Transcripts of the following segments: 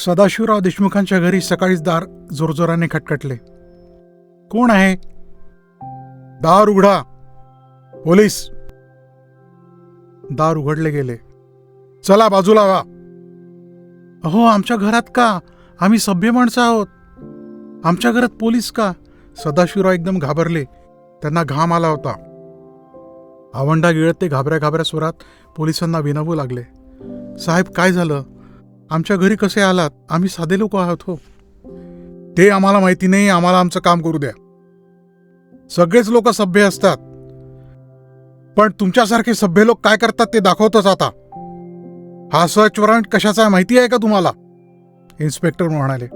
सदाशिवराव देशमुखांच्या घरी सकाळीच दार जोरजोराने खटखटले. कोण आहे? दार उघडा. पोलीस. दार उघडले गेले. चला बाजूला व्हा. अहो, आमच्या घरात का? आम्ही सभ्य माणसं आहोत. आमच्या घरात पोलीस का? सदाशिवराव एकदम घाबरले. त्यांना घाम आला होता. आवंडा गिळत ते घाबऱ्या घाबऱ्या स्वरात पोलिसांना विनवू लागले. साहेब, काय झालं? आमच्या घरी कसे आलात? आम्ही साधे लोक आहोत हो. ते आम्हाला माहिती नाही. आम्हाला आमचं काम करू द्या. सगळेच लोक सभ्य असतात, पण तुमच्यासारखे सभ्य लोक काय करतात ते दाखवतोच आता. हा सर्च वॉरंट कशाचा आहे माहिती आहे का तुम्हाला? इन्स्पेक्टर म्हणाले.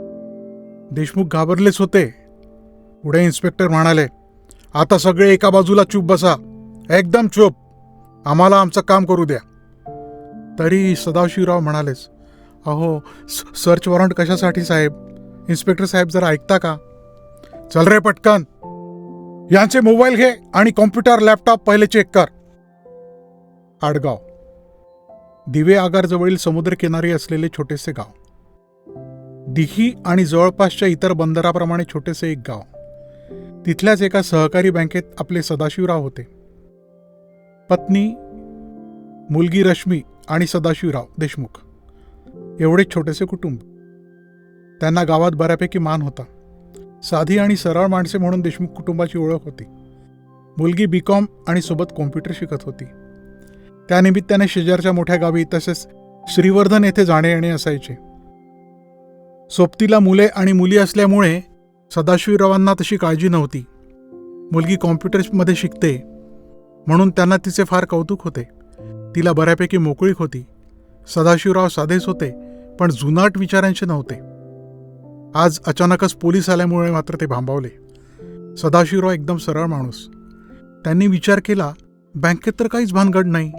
देशमुख घाबरलेच होते. पुढे इन्स्पेक्टर म्हणाले, आता सगळे एका बाजूला चूप बसा. एकदम चूप. आम्हाला आमचं काम करू द्या. तरी सदाशिवराव म्हणालेच, अहो, सर्च वॉरंट कशासाठी साहेब? इन्स्पेक्टर साहेब, जरा ऐकता का? चल रे पटकन. यांचे मोबाईल घे आणि कॉम्प्युटर लॅपटॉप पहिले चेक कर. आडगाव, दिवे आगारजवळील समुद्रकिनारी असलेले छोटेसे गाव. दिघी आणि जवळपासच्या इतर बंदराप्रमाणे छोटेसे एक गाव. तिथल्याच एका सहकारी बँकेत आपले सदाशिवराव होते. पत्नी, मुलगी रश्मी आणि सदाशिवराव देशमुख, एवढे छोटेसे कुटुंब. त्यांना गावात बऱ्यापैकी मान होता. साधी आणि सरळ माणसे म्हणून देशमुख कुटुंबाची ओळख होती. मुलगी बीकॉम आणि सोबत कॉम्प्युटर शिकत होती. त्यानिमित्ताने शेजारच्या मोठ्या गावी तसेच श्रीवर्धन येथे जाणे येणे असायचे. सोबतीला मुले आणि मुली असल्यामुळे सदाशिवरावांना तशी काळजी नव्हती. मुलगी कॉम्प्युटरमध्ये शिकते म्हणून त्यांना तिचे फार कौतुक होते. तिला बऱ्यापैकी मोकळीक होती. सदाशिवराव साधेच होते, पण जुनाट विचारांचे नव्हते. आज अचानकच पोलीस आल्यामुळे मात्र ते भांबावले. सदाशिवराव एकदम सरळ माणूस. त्यांनी विचार केला, बँकेत तर काहीच भानगड नाही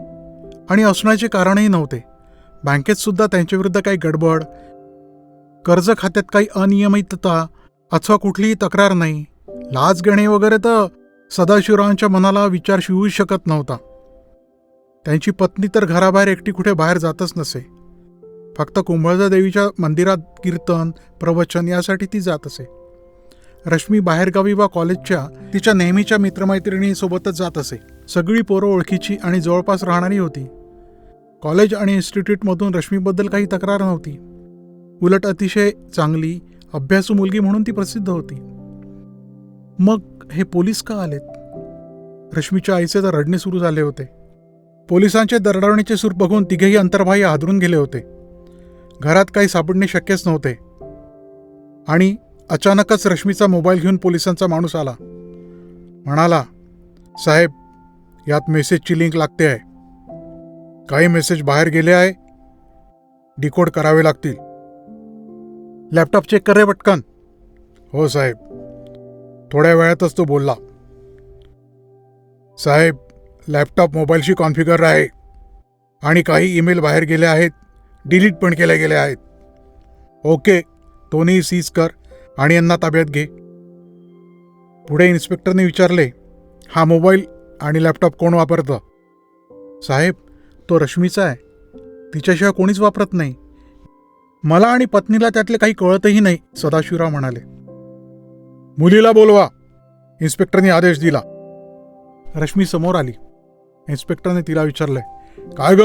आणि असण्याचे कारणही नव्हते. बँकेत सुद्धा त्यांच्याविरुद्ध काही गडबड, कर्ज खात्यात काही अनियमितता अथवा कुठलीही तक्रार नाही. लाच घेणे वगैरे तर सदाशिवरावांच्या मनाला विचार शिवूच शकत नव्हता. त्यांची पत्नी तर घराबाहेर एकटी कुठे बाहेर जातच नसे. फक्त कुंभळजा देवीच्या मंदिरात कीर्तन, प्रवचन यासाठी ती जात असे. रश्मी बाहेरगावी वा कॉलेजच्या तिच्या नेहमीच्या मित्रमैत्रिणींसोबतच जात असे. सगळी पोरं ओळखीची आणि जवळपास राहणारी होती. कॉलेज आणि इन्स्टिट्यूटमधून रश्मीबद्दल काही तक्रार नव्हती. उलट अतिशय चांगली, अभ्यासू मुलगी म्हणून ती प्रसिद्ध होती. मग हे पोलीस का आलेत? रश्मीच्या आईचे तर रडणे सुरू झाले होते. पोलिसांचे दरडावणीचे सूर बघून तिघेही अंतर्बाह्य हादरून गेले होते. घरात काही सापडणे शक्यच नव्हते. आणि अचानकच रश्मीचा मोबाईल घेऊन पोलिसांचा माणूस आला. म्हणाला, साहेब, यात मेसेजची लिंक लागते आहे. काही मेसेज बाहेर गेले आहे. डिकोड करावे लागतील. लॅपटॉप चेक कर रे पटकन. हो साहेब. थोड्या वेळातच तो बोलला. साहेब, लॅपटॉप मोबाईलशी कॉन्फिगर आहे आणि काही ईमेल बाहेर गेले आहेत. डिलीट पण केले गेले आहेत. ओके, दोन्ही सीज कर आणि यांना ताब्यात घे. पुढे इन्स्पेक्टरने विचारले, हा मोबाईल आणि लॅपटॉप कोण वापरतं? साहेब, तो रश्मीचा आहे. तिच्याशिवाय कोणीच वापरत नाही. मला आणि पत्नीला त्यातले काही कळतही नाही, सदाशिवराव म्हणाले. मुलीला बोलवा, इन्स्पेक्टरने आदेश दिला. रश्मी समोर आली. इन्स्पेक्टरने तिला विचारले, काय ग,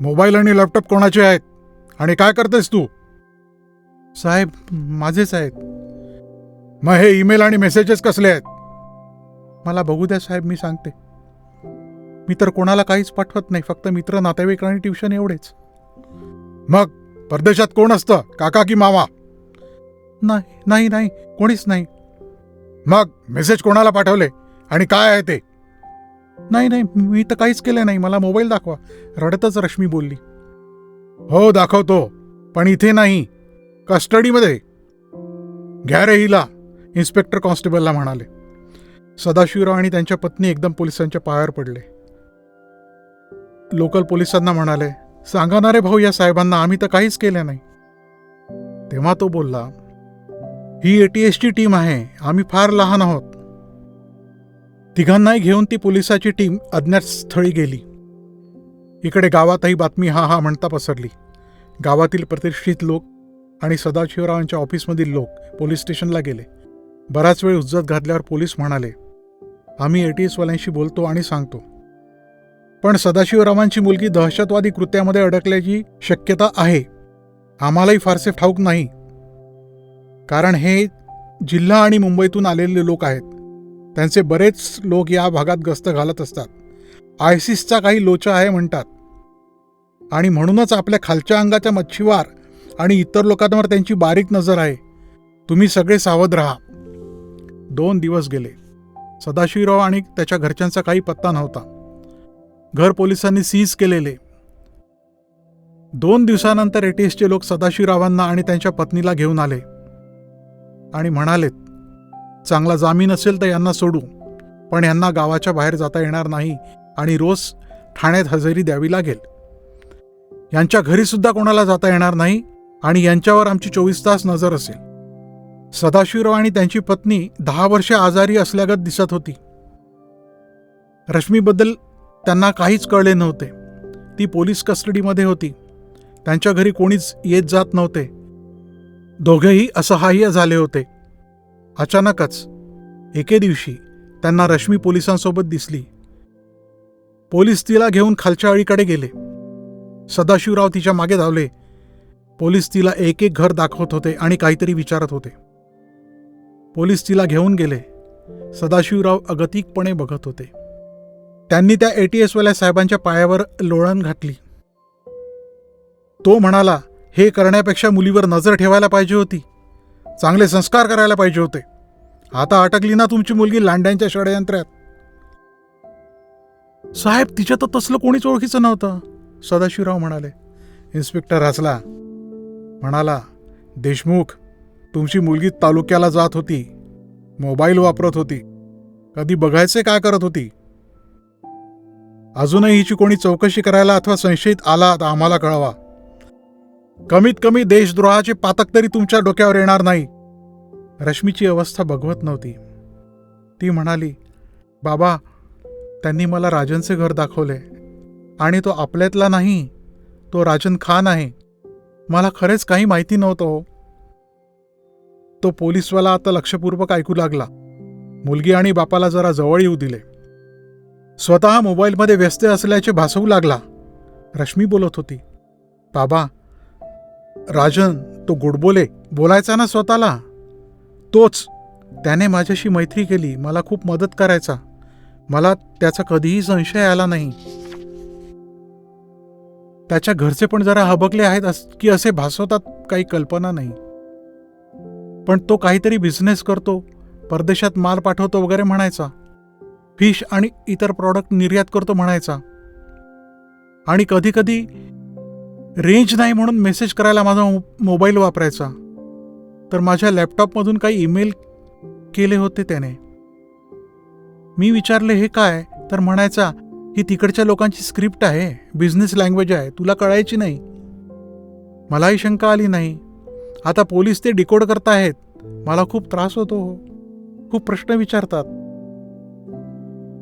मोबाईल आणि लॅपटॉप कोणाचे आहेत आणि काय करतेस तू? साहेब, माझेच आहेत. मग हे ईमेल आणि मेसेजेस कसले आहेत? मला बघू द्या साहेब, मी सांगते. मी तर कोणाला काहीच पाठवत नाही, फक्त मित्र, नातेवाईक आणि ट्युशन एवढेच. मग परदेशात कोण असतं, काका की मामा? नाही नाही, कोणीच नाही. मग मेसेज कोणाला पाठवले आणि काय आहे ते? नाही, मी तर काहीच केलं नाही. मला मोबाईल दाखवा, रडतच रश्मी बोलली. हो दाखवतो, पण इथे नाही, कस्टडीमध्ये. घ्या रे हिला, इन्स्पेक्टर कॉन्स्टेबलला म्हणाले. सदाशिवराव आणि त्यांच्या पत्नी एकदम पोलिसांच्या पायावर पडले. लोकल पोलिसांना म्हणाले, सांगा ना रे भाऊ या साहेबांना, आम्ही तर काहीच केलं नाही. तेव्हा तो बोलला, ही ATSची टीम आहे, आम्ही फार लहान आहोत. तिघांनाही घेऊन ती पोलिसाची टीम अज्ञात स्थळी गेली. इकडे गावातही बातमी हा म्हणता पसरली. गावातील प्रतिष्ठित लोक आणि सदाशिवरावांच्या ऑफिसमधील लोक पोलीस स्टेशनला गेले. बराच वेळ उज्जत घातल्यावर पोलीस म्हणाले, आम्ही ATS वाल्यांशी बोलतो आणि सांगतो. पण सदाशिवरावांची मुलगी दहशतवादी कृत्यामध्ये अडकल्याची शक्यता आहे. आम्हालाही फारसे ठाऊक नाही, कारण हे जिल्हा आणि मुंबईतून आलेले लोक आहेत. त्यांचे बरेच लोक या भागात गस्त घालत असतात. ISISचा काही लोचा आहे म्हणतात, आणि म्हणूनच आपल्या खालच्या अंगाच्या मच्छीवार आणि इतर लोकांवर त्यांची बारीक नजर आहे. तुम्ही सगळे सावध राहा. 2 दिवस गेले. सदाशिवराव आणि त्याच्या घरच्यांचा काही पत्ता नव्हता. घर पोलिसांनी सीज केलेले. 2 दिवसानंतर ATSचे लोक सदाशिवरावांना आणि त्यांच्या पत्नीला घेऊन आले आणि म्हणालेत, चांगला जामीन असेल तर यांना सोडू, पण यांना गावाच्या बाहेर जाता येणार नाही आणि रोज ठाण्यात हजेरी द्यावी लागेल. यांच्या घरीसुद्धा कोणाला जाता येणार नाही आणि यांच्यावर आमची 24 तास नजर असेल. सदाशिवराव आणि त्यांची पत्नी 10 वर्षे आजारी असल्यागत दिसत होती. रश्मीबद्दल त्यांना काहीच कळले नव्हते. ती पोलीस कस्टडीमध्ये होती. त्यांच्या घरी कोणीच येत जात नव्हते. दोघेही असहाय्य झाले होते. अचानकच एके दिवशी त्यांना रश्मी पोलिसांसोबत दिसली. पोलीस तिला घेऊन खालच्या अळीकडे गेले. सदाशिवराव तिच्या मागे धावले. पोलीस तिला एक एक घर दाखवत होते आणि काहीतरी विचारत होते. पोलीस तिला घेऊन गेले. सदाशिवराव अगतिकपणे बघत होते. त्यांनी त्या ATSवाल्या साहेबांच्या पायावर लोळण घातली. तो म्हणाला, हे करण्यापेक्षा मुलीवर नजर ठेवायला पाहिजे होती. चांगले संस्कार करायला पाहिजे होते. आता अटकली ना तुमची मुलगी लांड्यांच्या षडयंत्रात. साहेब, तिच्या तर तसलं कोणीच ओळखीचं नव्हतं, सदाशिवराव म्हणाले. इन्स्पेक्टर हसला. म्हणाला, देशमुख, तुमची मुलगी तालुक्याला जात होती, मोबाईल वापरत होती. कधी बघायचे काय करत होती? अजूनही हिची कोणी चौकशी करायला अथवा संशयित आला तर आम्हाला कळवा. कमीत कमी देशद्रोहाचे पातक तरी तुमच्या डोक्यावर येणार नाही. रश्मीची अवस्था बघवत नव्हती. ती म्हणाली, बाबा, त्यांनी मला राजनचे घर दाखवले आणि तो आपल्यातला नाही, तो राजन खान आहे. मला खरेच काही माहिती नव्हतं हो. तो पोलीसवाला आता लक्षपूर्वक ऐकू लागला. मुलगी आणि बापाला जरा जवळ येऊ दिले. स्वतः मोबाईलमध्ये व्यस्त असल्याचे भासवू लागला. रश्मी बोलत होती, बाबा, राजन तो गुडबोले बोलायचा ना स्वतःला, तोच. त्याने माझ्याशी मैत्री केली, मला खूप मदत करायचा. मला त्याचा कधीही संशय आला नाही. त्याच्या घरचे पण जरा हबकले आहेत की असे भासवतात, काही कल्पना नाही. पण तो काहीतरी बिझनेस करतो, परदेशात माल पाठवतो वगैरे म्हणायचा. फिश आणि इतर प्रॉडक्ट निर्यात करतो म्हणायचा. आणि कधी कधी रेंज नाही म्हणून मेसेज करायला माझा मोबाईल वापरायचा. तर माझ्या लॅपटॉपमधून काही ईमेल केले होते त्याने. मी विचारले, हे काय? तर म्हणायचा, ही तिकडच्या लोकांची स्क्रिप्ट आहे, बिझनेस लँग्वेज आहे, तुला कळायची नाही. मलाही शंका आली नाही. आता पोलीस ते डिकोड करतायत. मला खूप त्रास होतो, खूप प्रश्न विचारतात.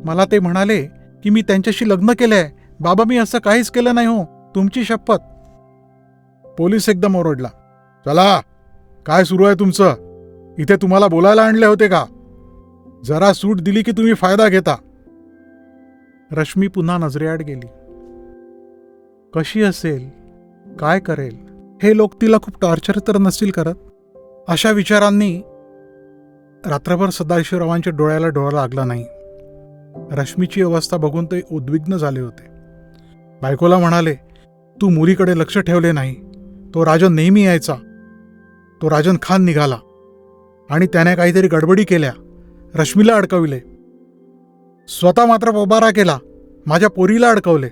मला ते म्हणाले की मी त्यांच्याशी लग्न केलंय. बाबा, मी असं काहीच केलं नाही हो, तुमची शपथ. पोलीस एकदम ओरडला, चला, काय सुरू आहे तुमचं? इथे तुम्हाला बोलायला आणले होते का? जरा सूट दिली की तुम्ही फायदा घेता. रश्मी पुन्हा नजरेआड गेली. कशी असेल, काय करेल? हे लोक तिला खूप टॉर्चर तर नसतील करत? अशा विचारांनी रात्रभर सदाशिवरावांच्या डोळ्याला डोळा लागला नाही. रश्मीची अवस्था बघून ते उद्विग्न झाले होते. बायकोला म्हणाले, तू मुलीकडे लक्ष ठेवले नाही. तो राजन नेहमी यायचा. तो राजन खान निघाला आणि त्याने काहीतरी गडबडी केल्या, रश्मीला अडकविले. स्वतः मात्र पोबारा केला, माझ्या पोरीला अडकवले.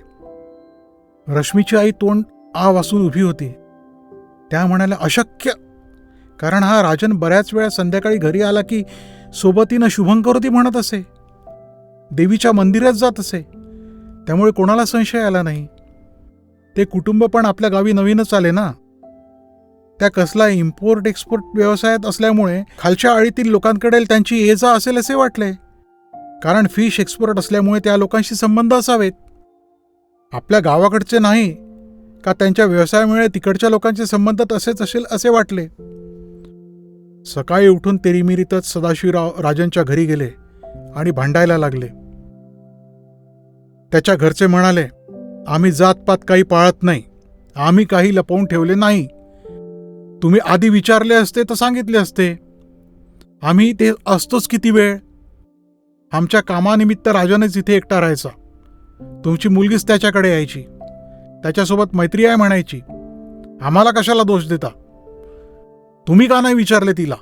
रश्मीची आई तोंड आ वासून उभी होती. त्या म्हणाल्या, अशक्य. कारण हा राजन बऱ्याच वेळा संध्याकाळी घरी आला की सोबतीनं शुभंकरोती म्हणत असे, देवीच्या मंदिरात जात असे. त्यामुळे कोणाला संशय आला नाही. ते कुटुंब पण आपल्या गावी नवीनच आले ना. त्या कसला इम्पोर्ट एक्सपोर्ट व्यवसायात असल्यामुळे खालच्या आळीतील लोकांकडे त्यांची ये जा असेल असे वाटले. कारण फिश एक्सपोर्ट असल्यामुळे त्या लोकांशी संबंध असावेत. आपल्या गावाकडचे नाही, का त्यांच्या व्यवसायामुळे तिकडच्या लोकांचे संबंध तसेच असेल असे वाटले. सकाळी उठून तेरीमिरीतच सदाशिवराव राजनच्या घरी गेले आणि भांडायला लागले. त्याच्या घरचे म्हणाले, आम्ही जातपात काही पाळत नाही, आम्ही काही लपवून ठेवले नाही. तुम्ही आधी विचारले असते तर सांगितले असते. आम्ही ते असतोच किती वेळ. आमच्या कामानिमित्त राजानेच इथे एकटा राहायचा. तुमची मुलगीच त्याच्याकडे यायची, त्याच्यासोबत मैत्री आहे म्हणायची. आम्हाला कशाला दोष देता? तुम्ही का नाही विचारले तिला?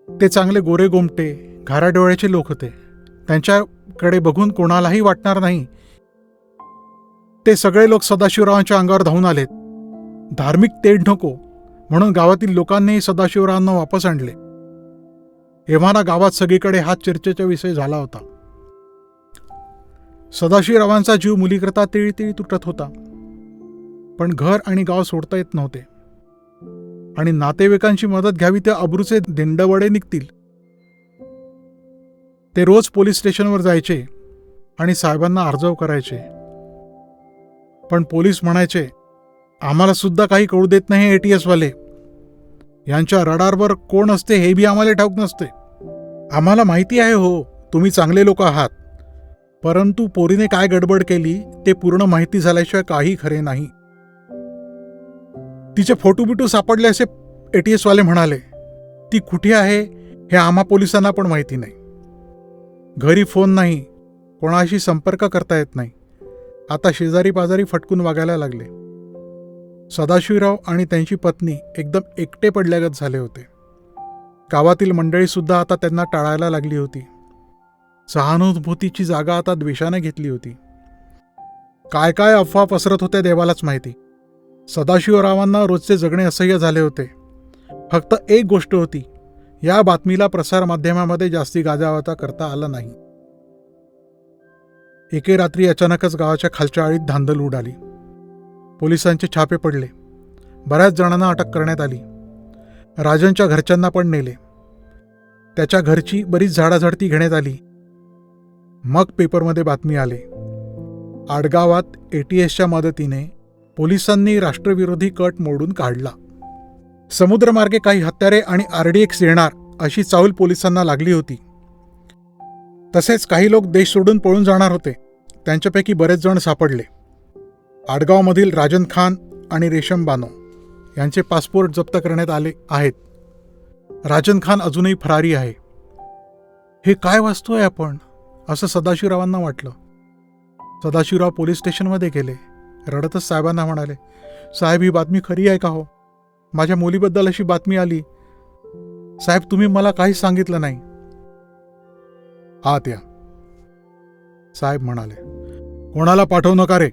ते चांगले गोरे गोमटे घारा डोळ्याचे लोक होते. त्यांच्याकडे बघून कोणालाही वाटणार नाही. ते सगळे लोक सदाशिवरावांच्या अंगावर धावून आलेत. धार्मिक तेढ नको म्हणून गावातील लोकांनीही सदाशिवरावांना वापस आणले. एव्हाना गावात सगळीकडे हा चर्चेचा विषय झाला होता. सदाशिवरावांचा जीव मुलीकरता तिळीतिळी तुटत होता. पण घर आणि गाव सोडता येत नव्हते आणि नातेवाईकांची मदत घ्यावी ते अब्रूचे दिंडवडे निघतील. ते रोज पोलीस स्टेशनवर जायचे आणि साहेबांना अर्जव करायचे. पण पोलीस म्हणायचे, आम्हाला सुद्धा काही कळू देत नाही ATS वाले. यांच्या रडारवर कोण असते हे बी आम्हाला ठाऊक नसते. आम्हाला माहिती आहे हो, तुम्ही चांगले लोक आहात, परंतु पोरीने काय गडबड केली ते पूर्ण माहिती झाल्याशिवाय काही खरे नाही. तिचे फोटो बिटू सापडले असे ATS वाले म्हणाले. ती कुठे आहे हे आम्हा पोलिसांना पण माहिती नाही. घरी फोन नाही, कोणाशी संपर्क करता येत नाही. आता शेजारी पाजारी फटकून वागायला लागले. सदाशिवराव आणि त्यांची पत्नी एकदम एकटे पडल्यागत झाले होते. गावातील मंडळीसुद्धा आता त्यांना टाळायला लागली होती. सहानुभूतीची जागा आता द्वेषाने घेतली होती. काय काय अफवा पसरत होत्या देवालाच माहिती. सदाशिवरावांना रोजचे जगणे असह्य झाले होते. फक्त एक गोष्ट होती, या बातमीला प्रसारमाध्यमामध्ये जास्ती गाजावाजा करता आला नाही. एके रात्री अचानकच गावाच्या खालच्या आळीत धांदल उडाली. पोलिसांचे छापे पडले. बऱ्याच जणांना अटक करण्यात आली. राजनच्या घरच्यांना पण नेले. त्याच्या घरची बरीच झाडाझडती घेण्यात आली. मग पेपरमध्ये बातमी आले. आडगावात ATSच्या मदतीने पोलिसांनी राष्ट्रविरोधी कट मोडून काढला. समुद्रमार्गे काही हत्यारे आणि RDX येणार अशी चाहूल पोलिसांना लागली होती. तसेच काही लोक देश सोडून पळून जाणार होते. त्यांच्यापैकी बरेच जण सापडले. आडगावमधील राजन खान आणि रेशम बानो यांचे पासपोर्ट जप्त करण्यात आले आहेत. राजन खान अजूनही फरारी आहे. हे काय वाचतोय आपण, असं सदाशिवरावांना वाटलं. सदाशिवराव पोलीस स्टेशनमध्ये गेले. रडतच साहेबांना म्हणाले, साहेब ही बातमी खरी आहे का हो? माझ्या मुलीबद्दल अशी बातमी आली. साहेब तुम्ही मला काहीच सांगितलं नाही. आत या, साहेब म्हणाले. कोणाला पाठवू नका रे.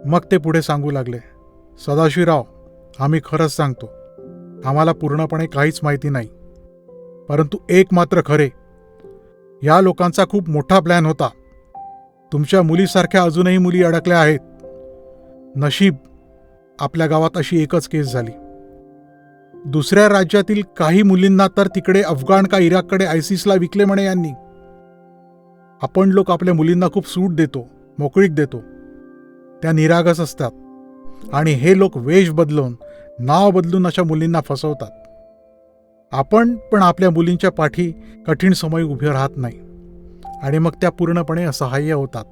मग ते पुढे सांगू लागले, सदाशिवराव आम्ही खरंच सांगतो, आम्हाला पूर्णपणे काहीच माहिती नाही. परंतु एक मात्र खरे, या लोकांचा खूप मोठा प्लॅन होता. तुमच्या मुलीसारख्या अजूनही मुली अडकल्या आहेत. नशीब आपल्या गावात अशी एकच केस झाली. दुसऱ्या राज्यातील काही मुलींना तर तिकडे अफगाण का इराककडे ISISला विकले म्हणे यांनी. आपण लोक आपल्या मुलींना खूप सूट देतो, मोकळीक देतो. त्या निरागस असतात आणि हे लोक वेश बदलून, नाव बदलून अशा मुलींना फसवतात. आपण पण आपल्या मुलींच्या पाठी कठीण समय उभे राहत नाही आणि मग त्या पूर्णपणे असहाय्य होतात.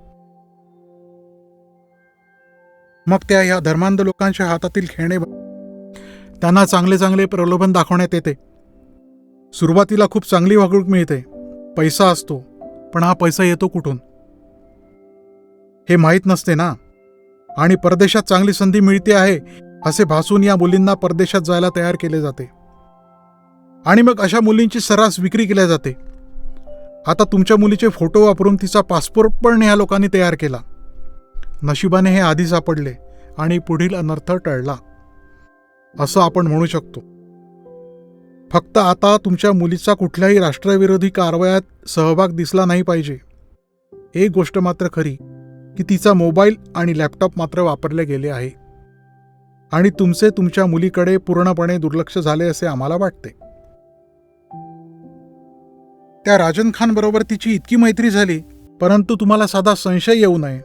मग त्या या धर्मांध लोकांच्या हातातील खेळणे त्यांना चांगले चांगले प्रलोभन दाखवण्यात येते. सुरुवातीला खूप चांगली वागणूक मिळते, पैसा असतो, पण हा पैसा येतो कुठून हे माहीत नसते ना. आणि परदेशात चांगली संधी मिळते आहे असे भासून या मुलींना परदेशात जायला तयार केले जाते आणि मग अशा मुलींची सर्रास विक्री केल्या जाते. आता तुमच्या मुलीचे फोटो वापरून तिचा पासपोर्ट पण या लोकांनी तयार केला. नशिबाने हे आधी सापडले आणि पुढील अनर्थ टळला असं आपण म्हणू शकतो. फक्त आता तुमच्या मुलीचा कुठल्याही राष्ट्रविरोधी कारवायात सहभाग दिसला नाही पाहिजे. एक गोष्ट मात्र खरी की तिचा मोबाईल आणि लॅपटॉप मात्र वापरले गेले आहे आणि तुमचे तुमच्या मुलीकडे पूर्णपणे दुर्लक्ष झाले असे आम्हाला वाटते. त्या राजन खान बरोबर तिची इतकी मैत्री झाली, परंतु तुम्हाला साधा संशय येऊ नये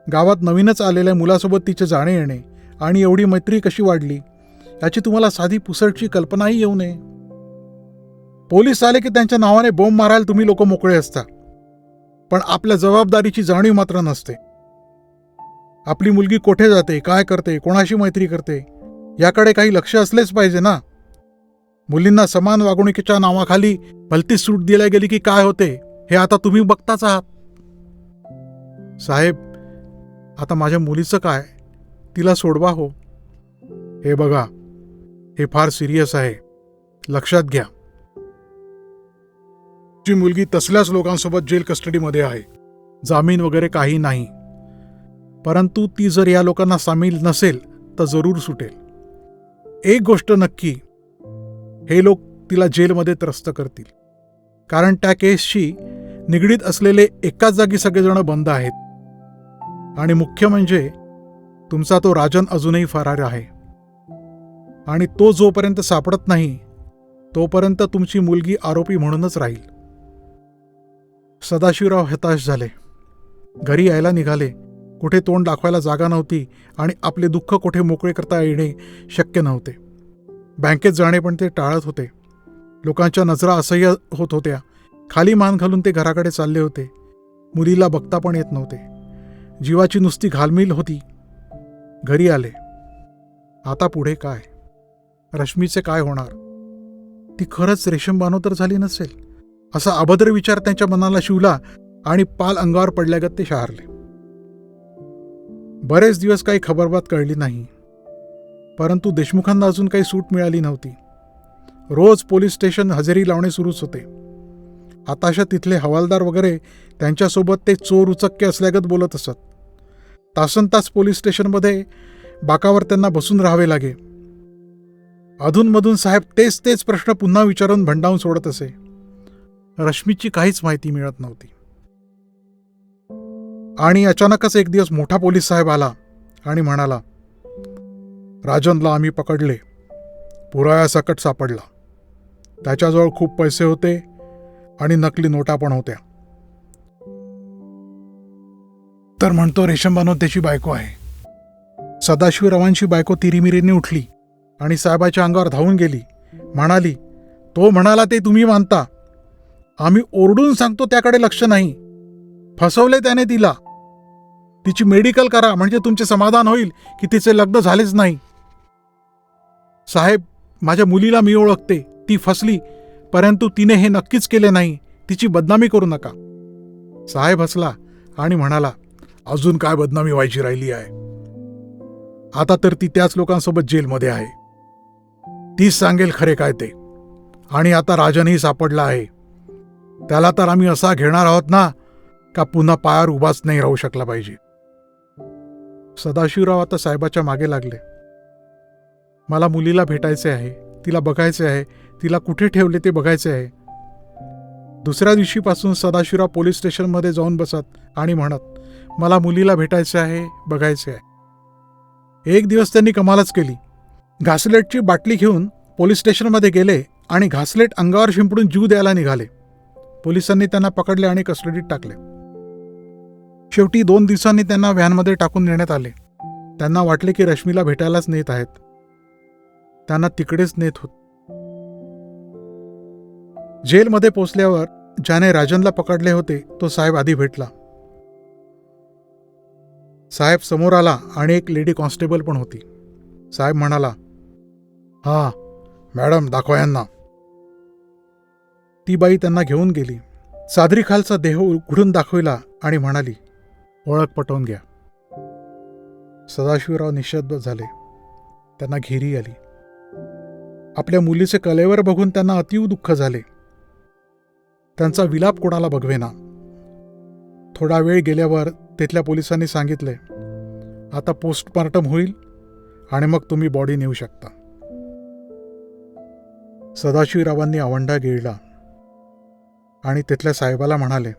गावात नवीनच आलेल्या मुलासोबत तिचे जाणे येणे आणि एवढी मैत्री कशी वाढली याची तुम्हाला साधी पुसटची कल्पनाही येऊ नये. पोलीस आले की त्यांच्या नावाने बोंब मारायला तुम्ही लोक मोकळे असता, पण आपल्या जबाबदारीची जाणीव मात्र नसते. आपली मुलगी कोठे जाते, काय करते, कोणाशी मैत्री करते याकडे काही लक्ष असलेच पाहिजे ना. मुलींना समान वागणुकीच्या नावाखाली भलती सूट दिल्या गेली की काय होते हे आता तुम्ही बघताच आहात. साहेब, आता माझ्या मुलीचं काय, तिला सोडवा हो. हे बघा, हे फार सिरियस आहे, लक्षात घ्या. जी मुलगी तसल्याच लोकांसोबत जेल कस्टडीमध्ये आहे, जामीन वगैरे काही नाही. परंतु ती जर या लोकांना सामील नसेल तर जरूर सुटेल. एक गोष्ट नक्की, हे लोक तिला जेलमध्ये त्रस्त करतील, कारण त्या केसशी निगडीत असलेले एकाच जागी सगळेजण बंद आहेत. आणि मुख्य म्हणजे तुमचा तो राजन अजूनही फरार आहे, आणि तो जोपर्यंत सापडत नाही तोपर्यंत तुमची मुलगी आरोपी म्हणूनच राहील. सदाशिवराव हताश झाले. घरी यायला निघाले. कुठे तोंड दाखवायला जागा नव्हती आणि आपले दुःख कुठे मोकळे करता येणे शक्य नव्हते. बँकेत जाणे पण ते टाळत होते. लोकांच्या नजरा असह्य होत होत्या. खाली मान घालून ते घराकडे चालले होते. मुलीला बघता पण येत नव्हते. जीवाची नुसती घालमेल होती. घरी आले. आता पुढे काय? रश्मीचे काय होणार? ती खरंच रेशमबानो तर झाली नसेल, असा अभद्र विचार त्यांच्या मनाला शिवला आणि पाल अंगावर पडल्यागत ते शहारले. बरेच दिवस काही खबरबात कळली नाही. परंतु देशमुखांना अजून काही सूट मिळाली नव्हती. रोज पोलीस स्टेशन हजेरी लावणे सुरूच होते. आताशा तिथले हवालदार वगैरे त्यांच्यासोबत ते चोर उचक्के असल्यागत बोलत असत. तासनतास पोलीस स्टेशनमध्ये बाकावर त्यांना बसून राहावे लागे. अधूनमधून साहेब तेच तेच प्रश्न पुन्हा विचारून भंडावून सोडत असे. रश्मीची काहीच माहिती मिळत नव्हती. आणि अचानकच एक दिवस मोठा पोलीस साहेब आला आणि म्हणाला, राजनला आम्ही पकडले. पुराव्यासकट सापडला. त्याच्याजवळ खूप पैसे होते आणि नकली नोटा पण होत्या. तर म्हणतो रेशमबानो त्याची बायको आहे. सदाशिवरावांची बायको तिरीमिरीने उठली आणि साहेबाच्या अंगावर धावून गेली. म्हणाली, तो म्हणाला ते तुम्ही मानता. आम्ही ओरडून सांगतो त्याकडे लक्ष नाही. फसवले त्याने तिला. तिची मेडिकल करा म्हणजे तुमचे समाधान होईल की तिचे लग्न झालेच नाही. साहेब, माझ्या मुलीला मी ओळखते. ती फसली, परंतु तिने हे नक्कीच केले नाही. तिची बदनामी करू नका. साहेब हसला आणि म्हणाला, अजून काय बदनामी व्हायची राहिली आहे? आता तर ती त्याच लोकांसोबत जेलमध्ये आहे. तीच सांगेल खरे काय ते. आणि आता राजनही सापडला आहे. त्याला तर आम्ही असा घेणार आहोत ना का पुन्हा पायावर उभाच नाही राहू शकला पाहिजे. सदाशिवराव आता साहेबाच्या मागे लागले. मला मुलीला भेटायचे आहे, तिला बघायचे आहे, तिला कुठे ठेवले ते बघायचे आहे. दुसऱ्या दिवशीपासून सदाशिवराव पोलीस स्टेशनमध्ये जाऊन बसत आणि म्हणत, मला मुलीला भेटायचे आहे, बघायचे आहे. एक दिवस त्यांनी कमालच केली. घासलेटची बाटली घेऊन पोलीस स्टेशनमध्ये गेले आणि घासलेट अंगावर शिंपडून जीव द्यायला निघाले. पोलिसांनी त्यांना पकडले आणि कस्टडीत टाकले. शेवटी 2 दिवसांनी त्यांना व्हॅनमध्ये टाकून नेण्यात आले. त्यांना वाटले की रश्मीला भेटायलाच नेत आहेत. त्यांना तिकडेच नेत होत. जेलमध्ये पोचल्यावर ज्याने राजनला पकडले होते तो साहेब आधी भेटला. साहेब समोर आला आणि एक लेडी कॉन्स्टेबल पण होती. साहेब म्हणाला, हां मॅडम, दाखवा यांना. ती बाई त्यांना घेऊन गेली. सादरीखालचा देह उघडून दाखविला आणि म्हणाली, ओळख पटवून घ्या. सदाशिवराव निशब्द झाले. त्यांना घेरी आली. आपल्या मुलीचे कलेवर बघून त्यांना अतीव दुःख झाले. त्यांचा विलाप कोणाला बघवेना. थोडा वेळ गेल्यावर तिथल्या पोलिसांनी सांगितले, आता पोस्टमॉर्टम होईल आणि मग तुम्ही बॉडी नेऊ शकता. सदाशिवरावांनी आवंढा गिळला आणि तिथल्या साहेबाला म्हणाले,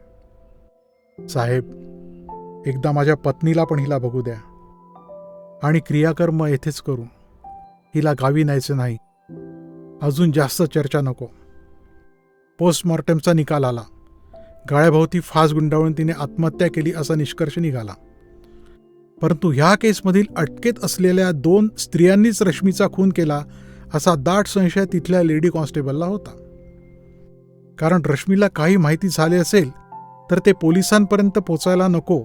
साहेब, एकदा माझ्या पत्नीला पण हिला बघू द्या आणि क्रियाकर्म येथेच करू. हिला गावी न्यायचे नाही. अजून जास्त चर्चा नको. पोस्टमॉर्टमचा निकाल आला. गाळ्याभोवती फास गुंडाळून तिने आत्महत्या केली असा निष्कर्ष निघाला. परंतु ह्या केसमधील अटकेत असलेल्या 2 स्त्रियांनीच रश्मीचा खून केला असा दाट संशय तिथल्या लेडी कॉन्स्टेबलला होता. कारण रश्मीला काही माहिती झाली असेल तर ते पोलिसांपर्यंत पोचायला नको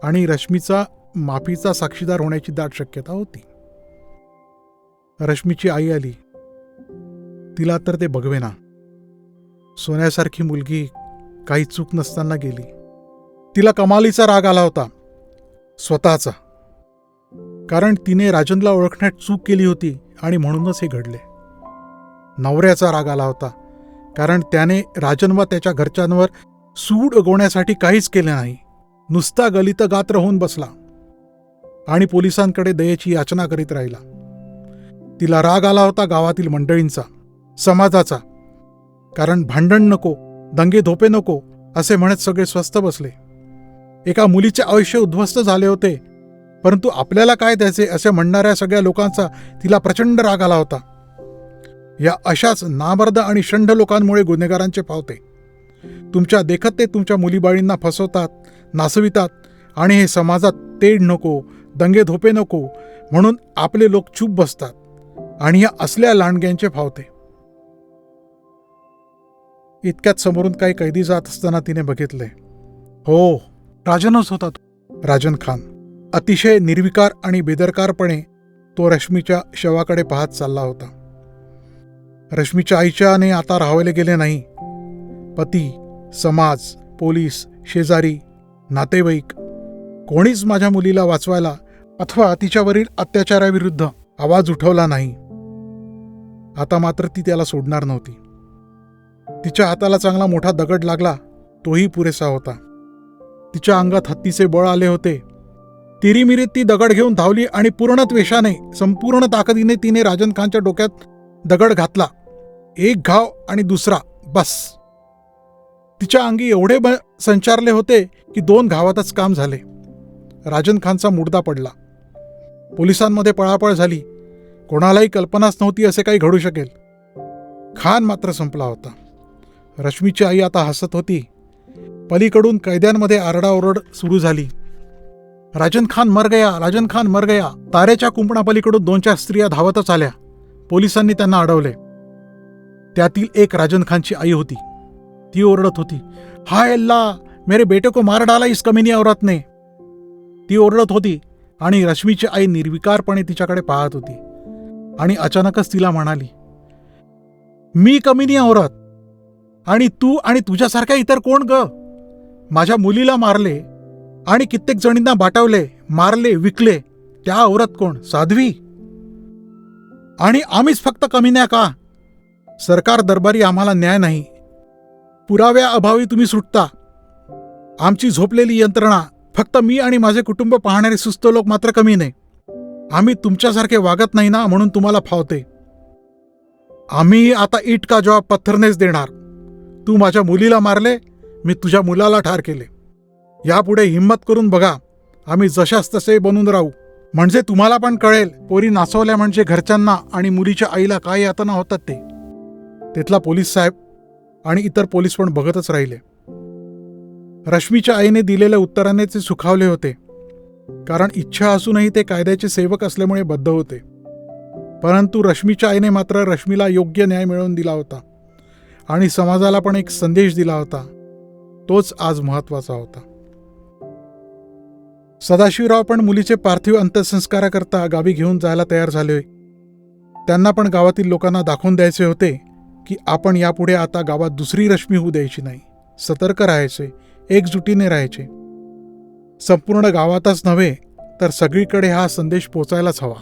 आणि रश्मीचा माफीचा साक्षीदार होण्याची दाट शक्यता होती. रश्मीची आई आली. तिला तर ते बघवेना. सोन्यासारखी मुलगी काही चूक नसताना गेली. तिला कमालीचा राग आला होता, स्वतःचा. कारण तिने राजनला ओळखण्यात चूक केली होती आणि म्हणूनच हे घडले. नवऱ्याचा राग आला होता, कारण त्याने राजन व त्याच्या घरच्यांवर सूड उगवण्यासाठी काहीच केले नाही. नुसता गलित गात्र होऊन बसला आणि पोलिसांकडे दयेची याचना करीत राहिला. तिला राग आला होता गावातील मंडळींचा, समाजाचा. कारण भांडण नको, दंगे धोपे नको असे म्हणत सगळे स्वस्थ बसले. एका मुलीचे आयुष्य उद्ध्वस्त झाले होते, परंतु आपल्याला काय द्यायचे असे म्हणणाऱ्या सगळ्या लोकांचा तिला प्रचंड राग आला होता. या अशाच नामर्द आणि षंढ लोकांमुळे गुन्हेगारांचे फावते. तुमच्या देखत ते तुमच्या मुलीबाळींना फसवतात, नासवितात आणि हे समाजात तेढ नको, दंगे धोपे नको म्हणून आपले लोक चूप बसतात आणि या असल्या लांडग्यांचे फावते. इतक्यात समोरून काही कैदी जात असताना तिने बघितले. हो, राजनच होता तो. राजन खान. अतिशय निर्विकार आणि बेदरकारपणे तो रश्मीच्या शवाकडे पाहत चालला होता. रश्मीच्या आईच्याने आता राहावले गेले नाही. पती, समाज, पोलीस, शेजारी, नातेवाईक कोणीच माझ्या मुलीला वाचवायला अथवा तिच्यावरील अत्याचाराविरुद्ध आवाज उठवला नाही. आता मात्र ती त्याला सोडणार नव्हती. तिच्या हाताला चांगला मोठा दगड लागला, तोही पुरेसा होता. तिच्या अंगात हत्तीचे बळ आले होते. तिरीमिरीत ती दगड घेऊन धावली आणि पूर्ण त्वेषाने, संपूर्ण ताकदीने तिने राजन खानच्या डोक्यात दगड घातला. एक घाव आणि दुसरा, बस. तिच्या अंगी एवढे संचारले होते की 2 घावातच काम झाले. राजन खानचा मुर्दा पडला. पोलिसांमध्ये पळापळ झाली. कोणालाही कल्पनाच नव्हती असे काही घडू शकेल. खान मात्र संपला होता. रश्मीची आई आता हसत होती. पलीकडून कैद्यांमध्ये आरडाओरड सुरू झाली. राजन खान मर गया, राजन खान मर गया. तारेच्या कुंपणापलीकडून 2-4 स्त्रिया धावतच आल्या. पोलिसांनी त्यांना अडवले. त्यातील एक राजन खानची आई होती. ती ओरडत होती, हाय अल्लाह, मेरे बेटे को मार डाला इस कमीनी औरत ने. ती ओरडत होती आणि रश्मीची आई निर्विकारपणे तिच्याकडे पाहत होती. आणि अचानकच तिला म्हणाली, मी कमीनी औरत आणि तू आणि तुझ्यासारख्या इतर कोण ग? माझ्या मुलीला मारले आणि कित्येक जणींना बाटवले, मारले, विकले. त्या औरत कोण? साध्वी. आणि आम्हीच फक्त कमीन्या का? सरकार दरबारी आम्हाला न्याय नाही. पुराव्या अभावी तुम्ही सुटता. आमची झोपलेली यंत्रणा, फक्त मी आणि माझे कुटुंब पाहणारे सुस्त लोक मात्र कमी नाही. आम्ही तुमच्यासारखे वागत नाही ना, म्हणून तुम्हाला फावते. आम्ही आता इट का जवाब पत्थरनेच देणार. तू माझ्या मुलीला मारले, मी तुझ्या मुलाला ठार केले. यापुढे हिम्मत करून बघा. आम्ही जशास तसे बनून राहू. म्हणजे तुम्हाला पण कळेल पोरी नाचवल्या म्हणजे घरच्यांना आणि मुलीच्या आईला काय यातना होतात ते. तिथला पोलीस साहेब आणि इतर पोलीस पण बघतच राहिले. रश्मीच्या आईने दिलेल्या उत्तराने ते सुखावले होते. कारण इच्छा असूनही ते कायद्याचे सेवक असल्यामुळे बद्ध होते. परंतु रश्मीच्या आईने मात्र रश्मीला योग्य न्याय मिळवून दिला होता आणि समाजाला पण एक संदेश दिला होता. तोच आज महत्वाचा होता. सदाशिवराव पण मुलीचे पार्थिव अंत्यसंस्काराकरता गावी घेऊन जायला तयार झाले. त्यांना पण गावातील लोकांना दाखवून द्यायचे होते की आपण यापुढे आता गावात दुसरी रश्मी होऊ द्यायची नाही. सतर्क राहायचे, एकजुटीने राहायचे. संपूर्ण गावातच नव्हे तर सगळीकडे हा संदेश पोचायलाच हवा.